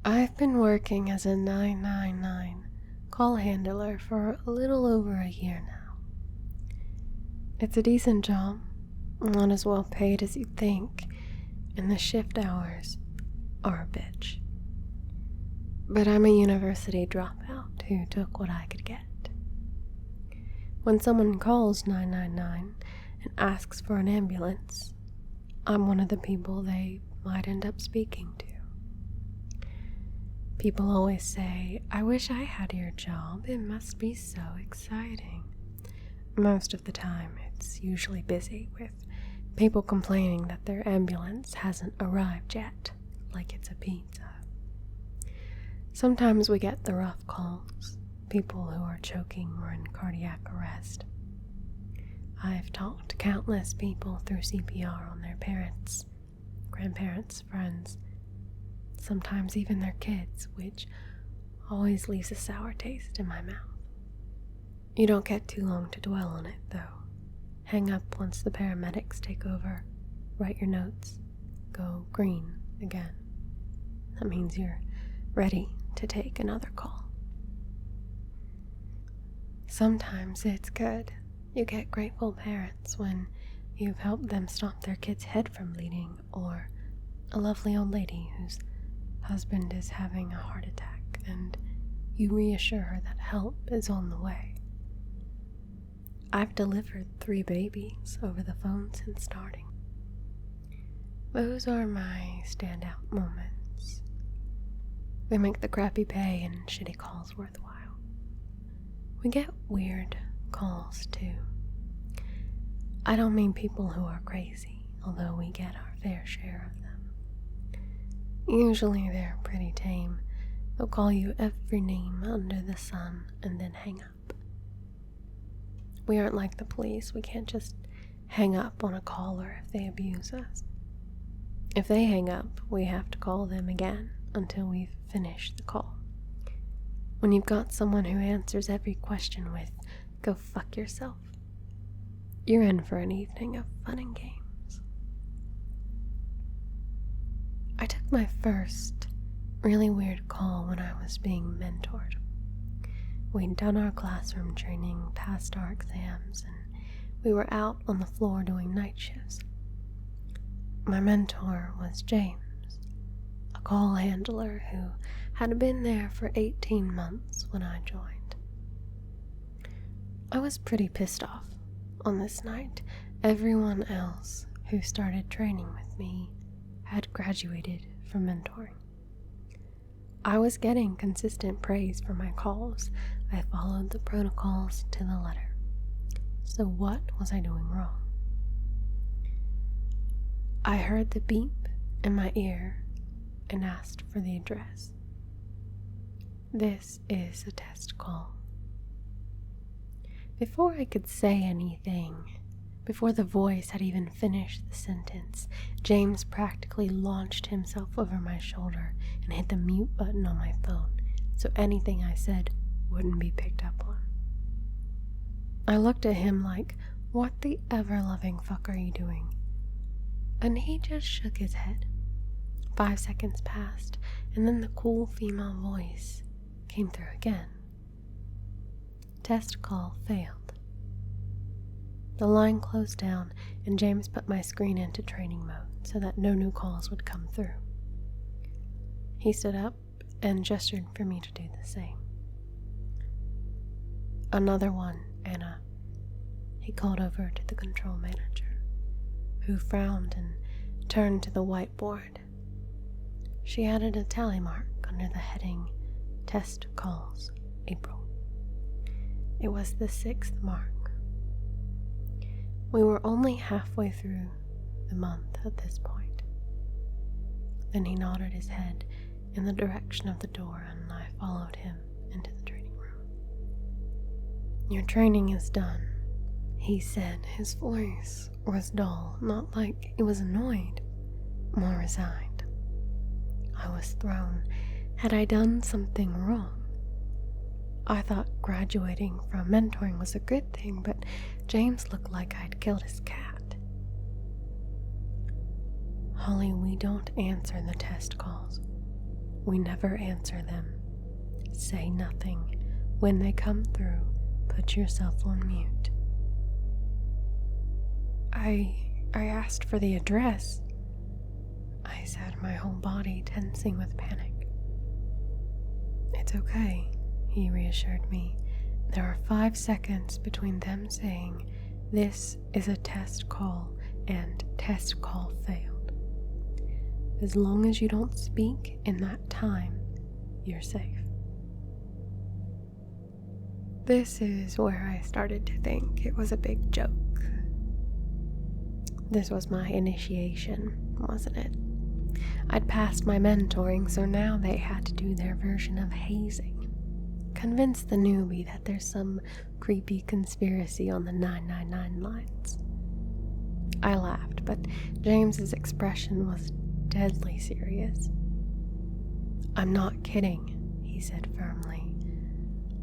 I've been working as a 999 call handler for a little over a year now. It's a decent job, not as well paid as you'd think, and the shift hours are a bitch. But I'm a university dropout who took what I could get. When someone calls 999 and asks for an ambulance, I'm one of the people they might end up speaking to. People always say, "I wish I had your job, it must be so exciting." Most of the time, it's usually busy with people complaining that their ambulance hasn't arrived yet, like it's a pizza. Sometimes we get the rough calls, people who are choking or in cardiac arrest. I've talked to countless people through CPR on their parents, grandparents, friends, sometimes even their kids, which always leaves a sour taste in my mouth. You don't get too long to dwell on it, though. Hang up once the paramedics take over, write your notes, go green again. That means you're ready to take another call. Sometimes it's good. You get grateful parents when you've helped them stop their kid's head from bleeding, or a lovely old lady whose husband is having a heart attack and you reassure her that help is on the way. I've delivered 3 babies over the phone since starting. Those are my standout moments. They make the crappy pay and shitty calls worthwhile. We get weird calls too. I don't mean people who are crazy, although we get our fair share of them. Usually they're pretty tame. They'll call you every name under the sun and then hang up. We aren't like the police. We can't just hang up on a caller if they abuse us. If they hang up, we have to call them again until we've finished the call. When you've got someone who answers every question with, "Go fuck yourself," you're in for an evening of fun and games. I took my first really weird call when I was being mentored. We'd done our classroom training, passed our exams, and we were out on the floor doing night shifts. My mentor was James, a call handler who had been there for 18 months when I joined. I was pretty pissed off on this night. Everyone else who started training with me had graduated from mentoring. I was getting consistent praise for my calls. I followed the protocols to the letter. So what was I doing wrong? I heard the beep in my ear and asked for the address. This is a test call. Before I could say anything, before the voice had even finished the sentence, James practically launched himself over my shoulder and hit the mute button on my phone, so anything I said wouldn't be picked up on. I looked at him like, "What the ever-loving fuck are you doing?" And he just shook his head. 5 seconds passed, and then the cool female voice came through again. Test call failed. The line closed down, and James put my screen into training mode so that no new calls would come through. He stood up and gestured for me to do the same. "Another one, Anna." He called over to the control manager, who frowned and turned to the whiteboard. She added a tally mark under the heading Test Calls, April. It was the 6th mark. We were only halfway through the month at this point. Then he nodded his head in the direction of the door, and I followed him into the training room. "Your training is done," he said. His voice was dull, not like it was annoyed, more resigned. I was thrown. Had I done something wrong? I thought graduating from mentoring was a good thing, but James looked like I'd killed his cat. "Holly, we don't answer the test calls. We never answer them. Say nothing. When they come through, put yourself on mute. I asked for the address, I said, my whole body tensing with panic. It's okay, he reassured me. There are 5 seconds between them saying, "This is a test call," and "test call failed." As long as you don't speak in that time, you're safe. This is where I started to think it was a big joke. This was my initiation, wasn't it? I'd passed my mentoring, so now they had to do their version of hazing. Convince the newbie that there's some creepy conspiracy on the 999 lines. I laughed, but James's expression was deadly serious. I'm not kidding, he said firmly.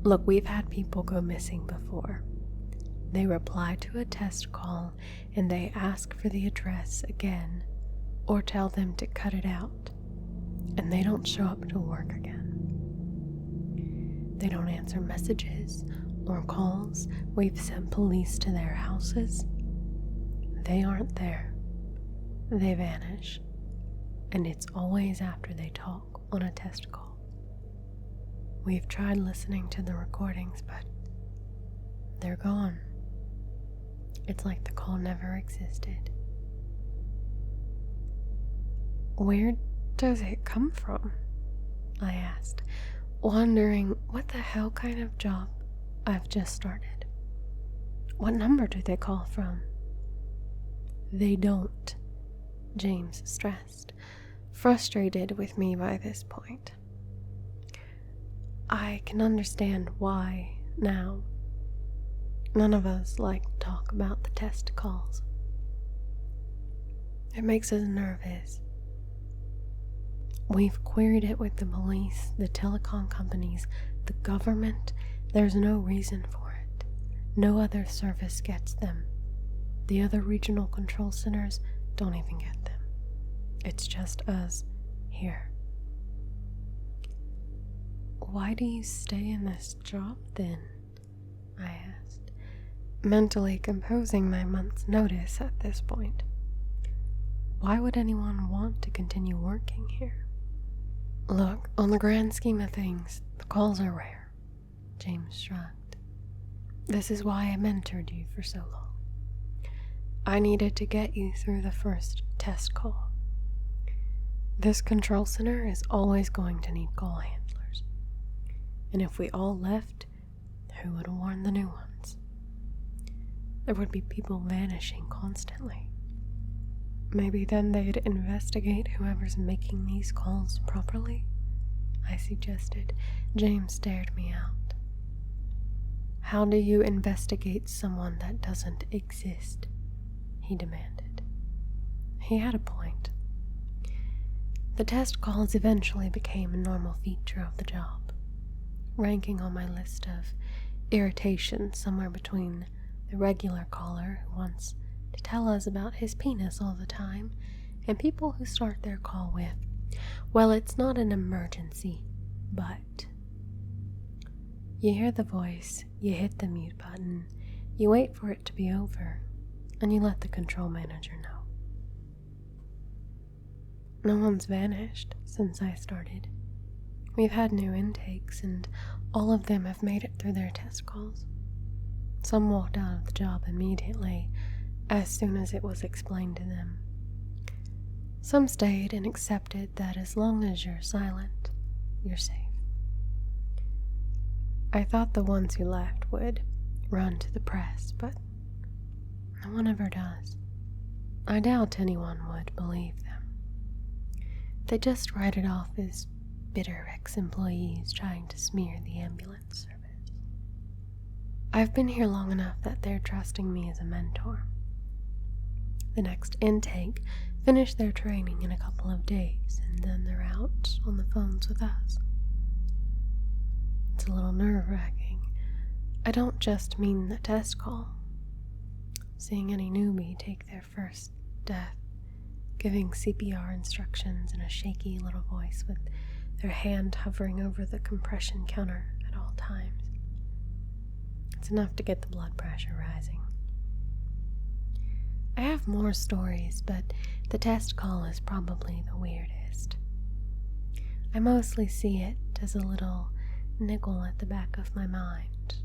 Look, we've had people go missing before. They reply to a test call and they ask for the address again or tell them to cut it out, and they don't show up to work again. They don't answer messages or calls. We've sent police to their houses. They aren't there. They vanish. And it's always after they talk on a test call. We've tried listening to the recordings, but they're gone. It's like the call never existed. Where does it come from? I asked, wondering what the hell kind of job I've just started. What number do they call from? They don't, James stressed, frustrated with me by this point. I can understand why now. None of us like to talk about the test calls. It makes us nervous. We've queried it with the police, the telecom companies, the government. There's no reason for it. No other service gets them. The other regional control centers don't even get them. It's just us here. Why do you stay in this job then? I asked, mentally composing my month's notice at this point. Why would anyone want to continue working here? Look, on the grand scheme of things, the calls are rare, James shrugged. This is why I mentored you for so long. I needed to get you through the first test call. This control center is always going to need call handlers. And if we all left, who would warn the new ones? There would be people vanishing constantly. Maybe then they'd investigate whoever's making these calls properly, I suggested. James stared me out. How do you investigate someone that doesn't exist? He demanded. He had a point. The test calls eventually became a normal feature of the job, ranking on my list of irritations somewhere between the regular caller who wants to tell us about his penis all the time, and people who start their call with, well, it's not an emergency, but... You hear the voice, you hit the mute button, you wait for it to be over, and you let the control manager know. No one's vanished since I started. We've had new intakes, and all of them have made it through their test calls. Some walked out of the job immediately, as soon as it was explained to them. Some stayed and accepted that as long as you're silent, you're safe. I thought the ones who left would run to the press, but no one ever does. I doubt anyone would believe them. They just write it off as bitter ex-employees trying to smear the ambulance service. I've been here long enough that they're trusting me as a mentor. The next intake finish their training in a couple of days, and then they're out on the phones with us. It's a little nerve-wracking. I don't just mean the test call. Seeing any newbie take their first death, giving CPR instructions in a shaky little voice with their hand hovering over the compression counter at all times. It's enough to get the blood pressure rising. I have more stories, but the test call is probably the weirdest. I mostly see it as a little niggle at the back of my mind.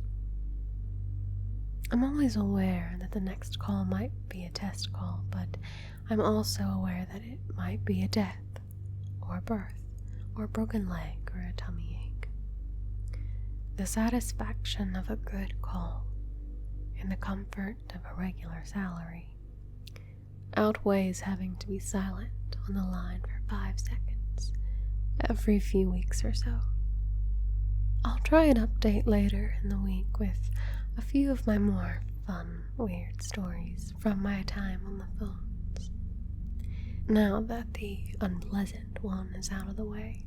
I'm always aware that the next call might be a test call, but I'm also aware that it might be a death, or a birth, or a broken leg, or a tummy ache. The satisfaction of a good call and the comfort of a regular salary outweighs having to be silent on the line for 5 seconds every few weeks or so. I'll try an update later in the week with a few of my more fun, weird stories from my time on the phones, now that the unpleasant one is out of the way.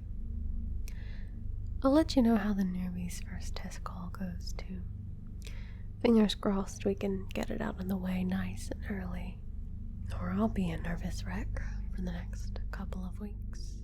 I'll let you know how the newbie's first test call goes too. Fingers crossed we can get it out of the way nice and early, or I'll be a nervous wreck for the next couple of weeks.